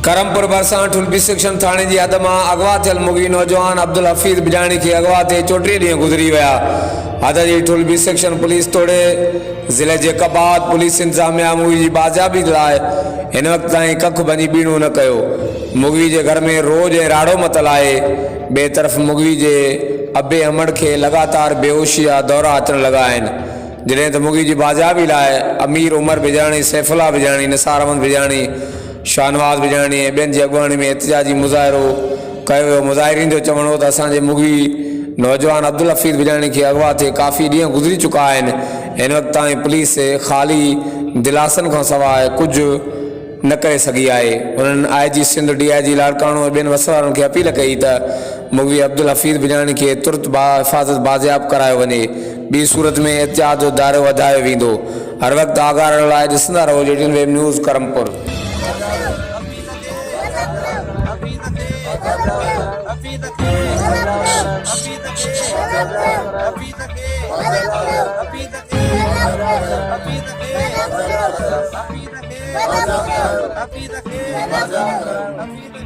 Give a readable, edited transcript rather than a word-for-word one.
करमपुर भरसां ठुलबी सेक्शन थाने की हद में अगवा थियल मुगी नौजवान अब्दुल हफीज़ बिजाणी के अगवा थे 34 ॾींहं गुज़री विया। हद की ठुलबी सेक्शन पुलिस तोड़े ज़िले के कबाद पुलिस इंतजामिया मुगी की बाज़ाबी लाइ इन वक्त ताईं कख बनी बीणो न कयो। मुगी के घर में रोज़ राड़ो मतल आहे। बे तरफ़ मुगी के अबे अमड़ के लगातार बेहोशी दौरा अचण लगा आहिनि। जॾहिं त मुगी की बाज़ाबी लाइ अमीर उमर बिजाणी, सैफुल्ला बिजाणी, निसार अहमद बिजाणी, शाहनवाज बिजाणी ऐं ॿियनि जी अॻुवाणी में एहतिजाजी मुज़ाहिरो कयो वियो। मुज़ाहिरीन जो चवणु हो त असांजे मुगी नौजवान अब्दुल हफीज़ बिजाणी के अगवा थे काफ़ी ॾींहं गुज़री चुका आहिनि। हिन वक़्त ताईं पुलिस ख़ाली दिलासनि खां सवाइ कुझु न करे सघी आहे। उन्हनि IG सिंध DIG लाड़काणो ऐं ॿियनि वसवारनि खे अपील कई त मुगी अब्दुल हफीज़ बिजाणी के तुरत हिफ़ाज़त बाज़ियाब करायो वञे। ॿी सूरत में एहतियात जो दायरो वधायो वेंदो। हर वक़्त आगाह लाइ ॾिसंदा रहो JTN web news Karampur. Happy